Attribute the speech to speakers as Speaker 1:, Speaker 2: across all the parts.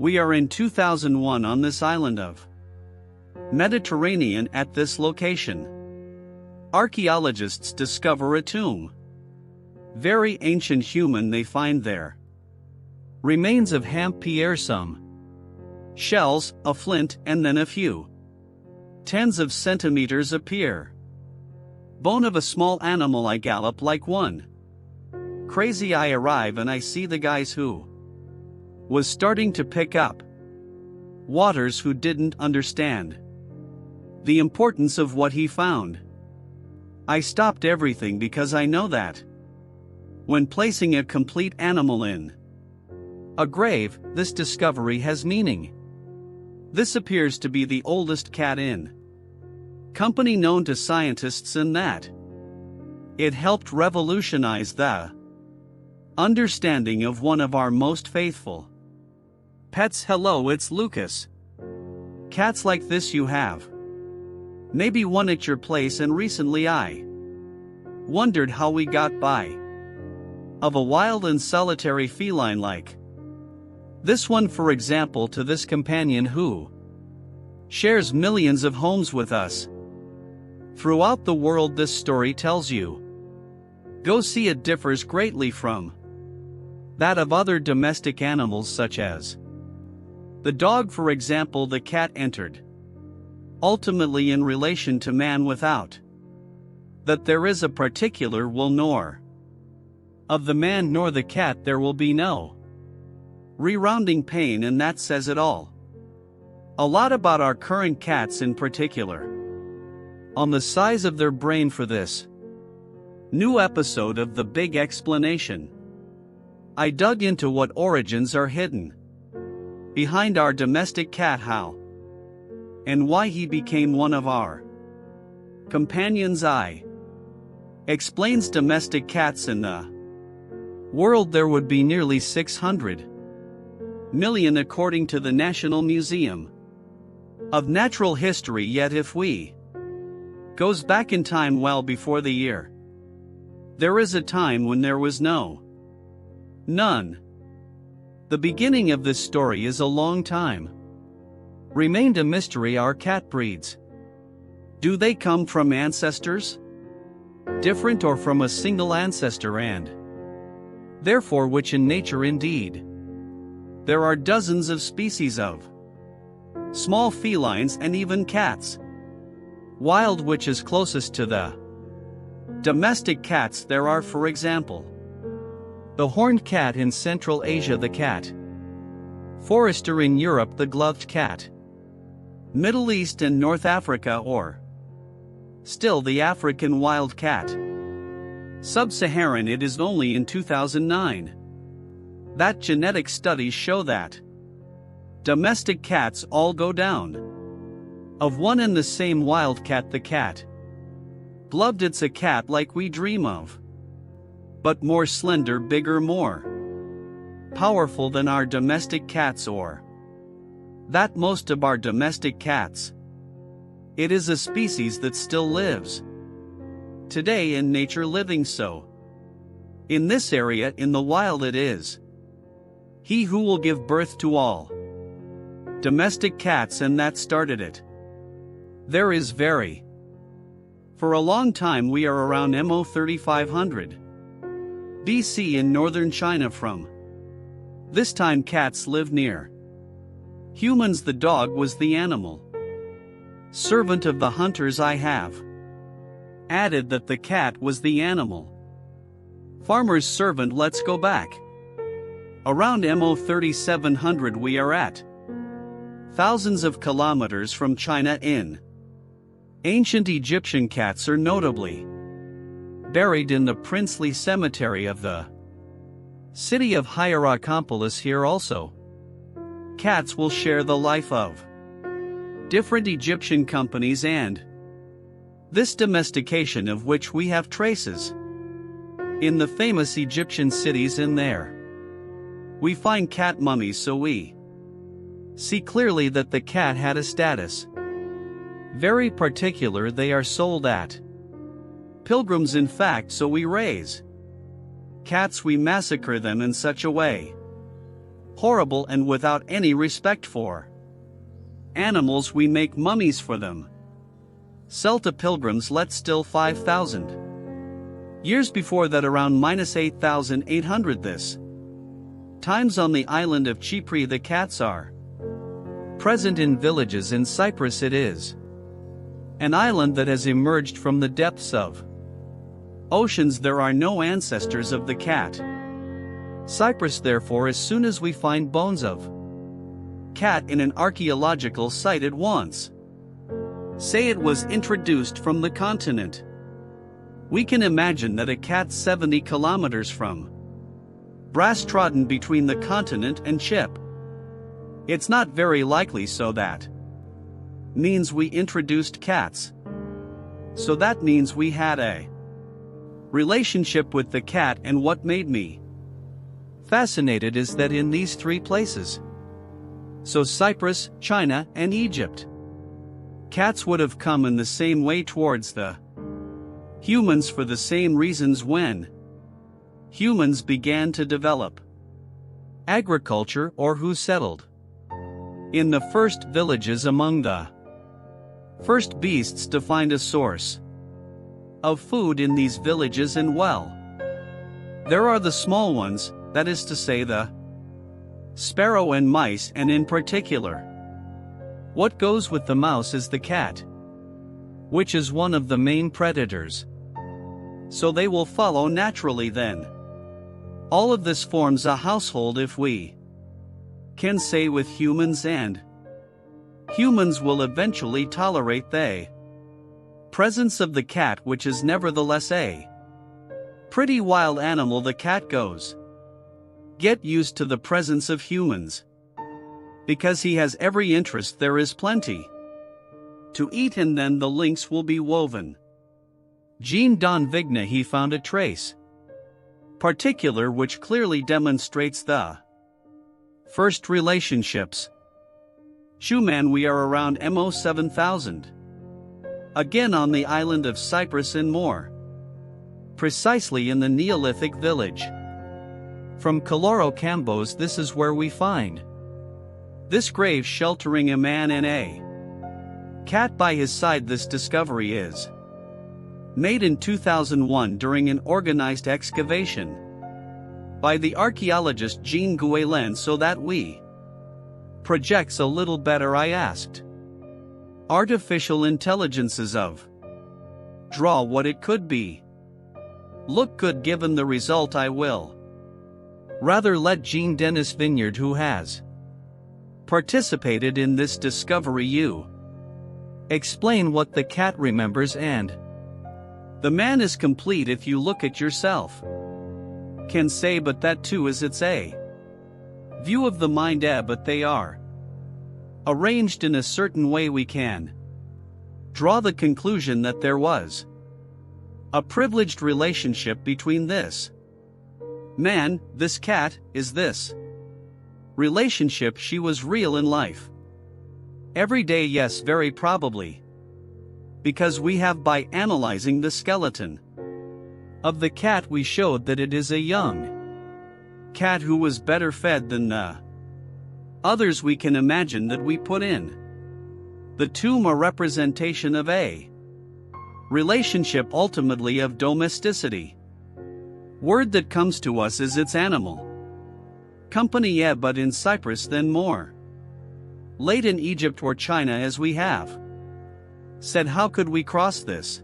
Speaker 1: We are in 2001 on this island of Mediterranean at this location. Archaeologists discover a tomb. Very ancient human they find there. Remains of Hampierre, some shells, a flint, and then a few tens of centimeters appear. Bone of a small animal. I gallop like one crazy. I arrive and I see the guys who was starting to pick up waters, who didn't understand the importance of what he found. I stopped everything because I know that when placing a complete animal in a grave, this discovery has meaning. This appears to be the oldest cat in company known to scientists, and that it helped revolutionize the understanding of one of our most faithful pets. Hello, it's Lucas. Cats like this you have maybe one at your place, and recently I wondered how we got by of a wild and solitary feline like this one, for example, to this companion who shares millions of homes with us throughout the world. This story tells you. Go see, it differs greatly from that of other domestic animals such as the dog, for example. The cat entered ultimately in relation to man, without that there is a particular will nor of the man nor the cat. There will be no rerounding pain, and that says it all. A lot about our current cats, in particular on the size of their brain. For this new episode of The Big Explanation, I dug into what origins are hidden behind our domestic cat, how and why he became one of our companions. I explains domestic cats in the world. There would be nearly 600 million according to the National Museum of Natural History. Yet if we goes back in time, well before the year, there is a time when there was none. The beginning of this story is a long time remained a mystery. Our cat breeds, do they come from ancestors different, or from a single ancestor, and therefore which in nature indeed there are dozens of species of small felines and even cats. Wild, which is closest to the domestic cats. There are, for example, the horned cat in Central Asia, the cat forester in Europe, the gloved cat, Middle East and North Africa, or still the African wild cat. Sub-Saharan. It is only in 2009 that genetic studies show that domestic cats all go down of one and the same wild cat, the cat gloved. It's a cat like we dream of, but more slender, bigger, more powerful than our domestic cats, or that most of our domestic cats. It is a species that still lives today in nature, living so in this area in the wild. It is he who will give birth to all domestic cats, and that started it. There is very for a long time. We are around MO 3500 BC in northern China. From this time cats live near humans. The dog was the animal servant of the hunters. I have added that the cat was the animal farmer's servant. Let's go back around MO 3700. We are at thousands of kilometers from China. In ancient Egyptian, cats are notably buried in the princely cemetery of the city of Hierakonpolis. Here also, cats will share the life of different Egyptian companies, and this domestication of which we have traces in the famous Egyptian cities. In there we find cat mummies, so we see clearly that the cat had a status very particular. They are sold at pilgrims, in fact. So we raise cats, we massacre them in such a way horrible and without any respect for animals. We make mummies for them. Sell to pilgrims. Let's still 5,000 years before that, around minus 8,800 this times on the island of Chypre. The cats are present in villages in Cyprus. It is an island that has emerged from the depths of oceans. There are no ancestors of the cat. Cyprus, therefore, as soon as we find bones of cat in an archaeological site at once say it was introduced from the continent. We can imagine that a cat 70 kilometers from brass trodden between the continent and Chip. It's not very likely, so that means we introduced cats. So that means we had a relationship with the cat. And what made me fascinated is that in these three places, so Cyprus, China, and Egypt, cats would have come in the same way towards the humans for the same reasons. When humans began to develop agriculture, or who settled in the first villages among the first beasts to find a source of food in these villages. And well, there are the small ones, that is to say the sparrow and mice, and in particular, what goes with the mouse is the cat, which is one of the main predators. So they will follow naturally then. All of this forms a household, if we can say, with humans, and humans will eventually tolerate the presence of the cat, which is nevertheless a pretty wild animal. The cat goes get used to the presence of humans because he has every interest. There is plenty to eat, and then the links will be woven. Jean Don Vigna, he found a trace particular which clearly demonstrates the first relationships. Schumann, we are around MO 7000. Again on the island of Cyprus, and more precisely in the Neolithic village. From Kaloro Cambos, this is where we find this grave sheltering a man and a cat by his side. This discovery is made in 2001 during an organized excavation by the archaeologist Jean Guélen. So that we projects a little better, I asked artificial intelligences of draw what it could be. Look good given the result. I will rather let Jean Denis Vineyard, who has participated in this discovery, you explain what the cat remembers, and the man is complete if you look at yourself. Can say, but that too is it's a view of the mind, but they are arranged in a certain way. We can draw the conclusion that there was a privileged relationship between this man, this cat, is this relationship. She was real in life. Every day, yes, very probably. Because we have, by analyzing the skeleton of the cat, we showed that it is a young cat who was better fed than the others. We can imagine that we put in the tomb a representation of a relationship, ultimately of domesticity. Word that comes to us is its animal company, but in Cyprus then more late in Egypt or China, as we have said. How could we cross this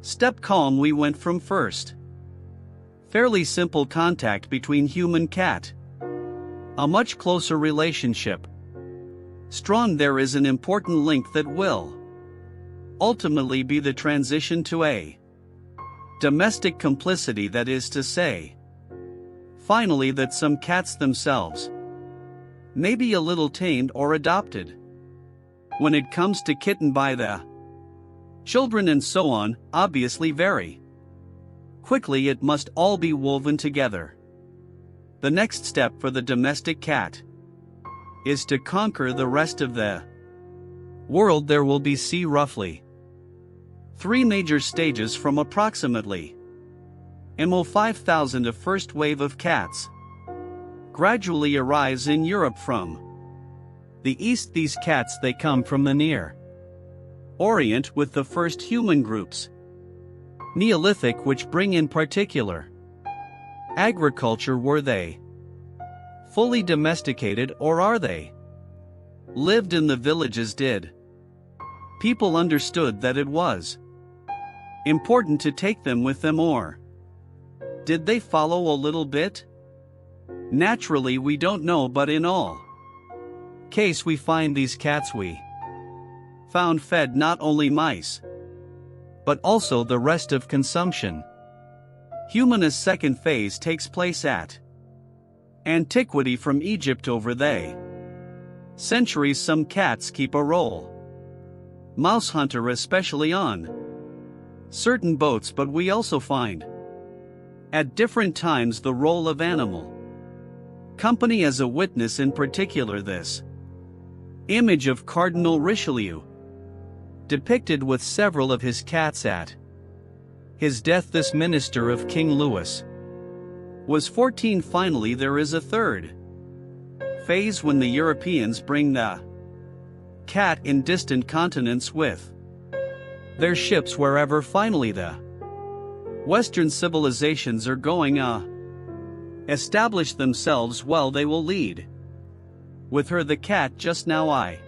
Speaker 1: step? Calm. We went from first fairly simple contact between human cat, a much closer relationship. Strong. There is an important link that will ultimately be the transition to a domestic complicity, that is to say, finally, that some cats themselves may be a little tamed or adopted when it comes to kitten by the children and so on. Obviously, very quickly it must all be woven together. The next step for the domestic cat is to conquer the rest of the world. There will be roughly 3 major stages from approximately MO 5000 of first wave of cats gradually arrives in Europe from the east. These cats they come from the Near Orient with the first human groups. Neolithic, which bring in particular agriculture. Were they fully domesticated, or are they lived in the villages? Did people understood that it was important to take them with them, or did they follow a little bit? Naturally we don't know, but in all case we find these cats we found fed not only mice, but also the rest of consumption. Humanist second phase takes place at antiquity from Egypt over the centuries. Some cats keep a role, mouse hunter especially on certain boats, but we also find at different times the role of animal company as a witness. In particular, this image of Cardinal Richelieu depicted with several of his cats at his death. This minister of King Louis was 14. Finally, there is a third phase when the Europeans bring the cat in distant continents with their ships. Wherever finally the Western civilizations are going establish themselves, well, they will lead with her the cat. Just now I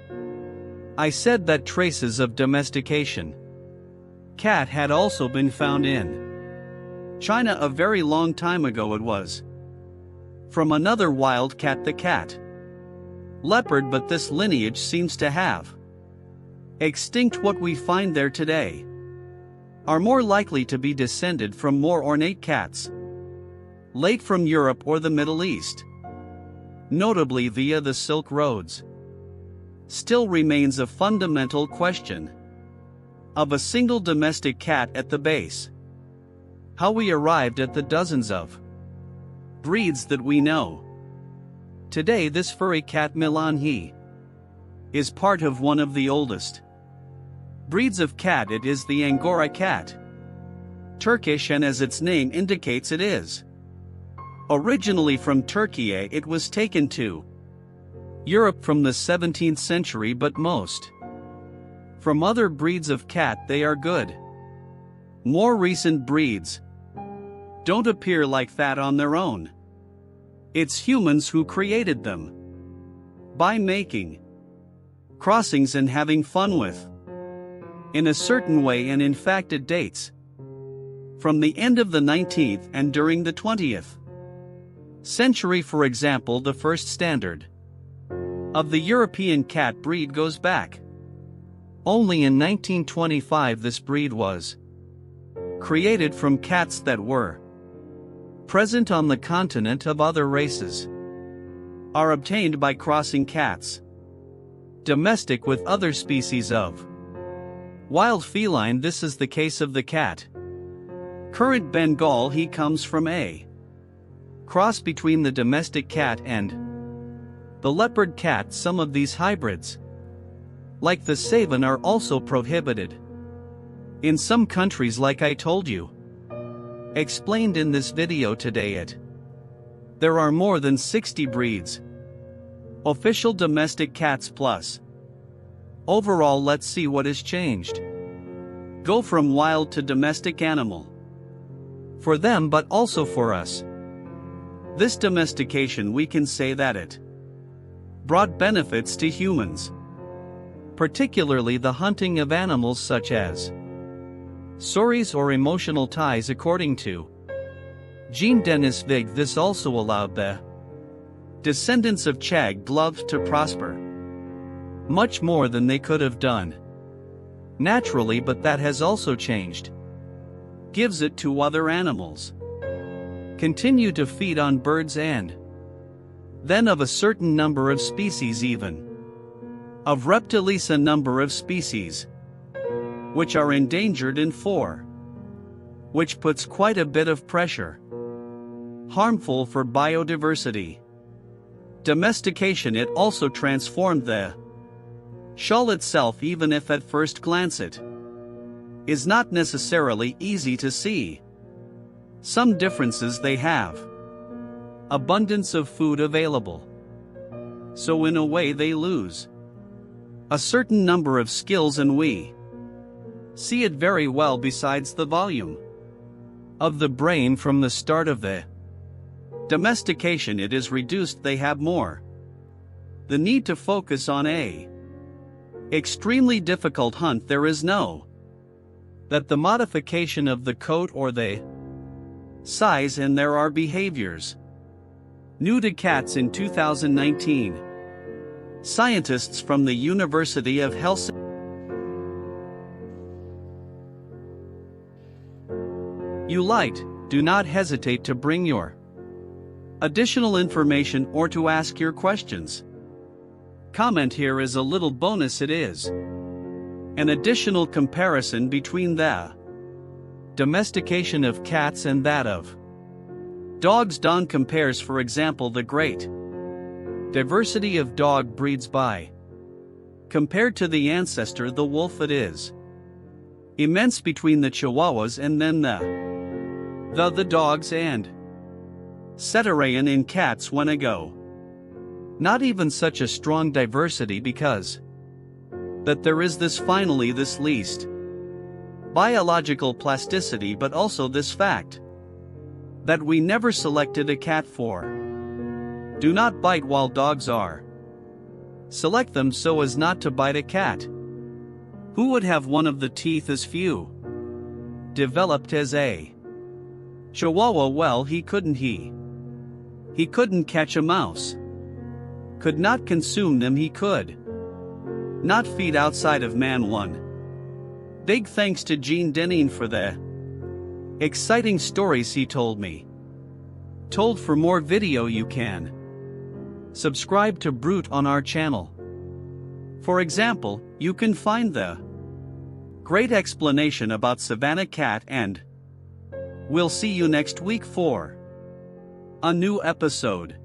Speaker 1: said that traces of domestication cat had also been found in China a very long time ago. It was from another wild cat, the cat leopard, but this lineage seems to have extinct. What we find there today are more likely to be descended from more ornate cats, late from Europe or the Middle East, notably via the Silk Roads. Still remains a fundamental question of a single domestic cat at the base. How we arrived at the dozens of breeds that we know today. This furry cat Milan, he is part of one of the oldest breeds of cat. It is the Angora cat, Turkish, and as its name indicates, it is originally from Turkey. It was taken to Europe from the 17th century, but most from other breeds of cat. They are good. More recent breeds don't appear like that on their own. It's humans who created them by making crossings and having fun with in a certain way, and in fact it dates from the end of the 19th and during the 20th century. For example, the first standard of the European cat breed goes back only in 1925. This breed was created from cats that were present on the continent of other races, are obtained by crossing cats domestic with other species of wild feline. This is the case of the cat current Bengal. He comes from a cross between the domestic cat and the leopard cat. Some of these hybrids, like the Savan, are also prohibited in some countries, like I told you, explained in this video today. There are more than 60 breeds, official domestic cats plus. Overall, let's see what has changed. Go from wild to domestic animal. For them, but also for us. This domestication, we can say that it brought benefits to humans, particularly the hunting of animals such as stories or emotional ties. According to Jean-Denis Vig, this also allowed the descendants of Chag Glove to prosper much more than they could have done naturally, but that has also changed. Gives it to other animals. Continue to feed on birds and then of a certain number of species, even of reptiles, a number of species which are endangered, and for which puts quite a bit of pressure. Harmful for biodiversity. Domestication, it also transformed the shawl itself, even if at first glance it is not necessarily easy to see some differences they have. abundance of food available. So in a way they lose a certain number of skills, and we see it very well. Besides the volume of the brain from the start of the domestication, it is reduced. They have more the need to focus on a extremely difficult hunt. There is no that the modification of the coat or the size, and there are behaviors new to cats in 2019. Scientists from the University of Helsinki. You liked, do not hesitate to bring your additional information or to ask your questions. Comment here is a little bonus. It is an additional comparison between the domestication of cats and that of dogs. Don compares, for example, the great diversity of dog breeds by compared to the ancestor, the wolf. It is immense between the Chihuahuas and then the dogs and Ceteraean in cats when ago. Not even such a strong diversity, because that there is this finally this least biological plasticity, but also this fact that we never selected a cat for do not bite, while dogs are select them so as not to bite a cat who would have one of the teeth as few developed as a Chihuahua. Well, he couldn't catch a mouse, could not consume them, he could not feed outside of man. One big thanks to Jean Deneen for the exciting stories he told me. For more video you can subscribe to Brute on our channel. For example, you can find the great explanation about Savannah cat, and we'll see you next week for a new episode.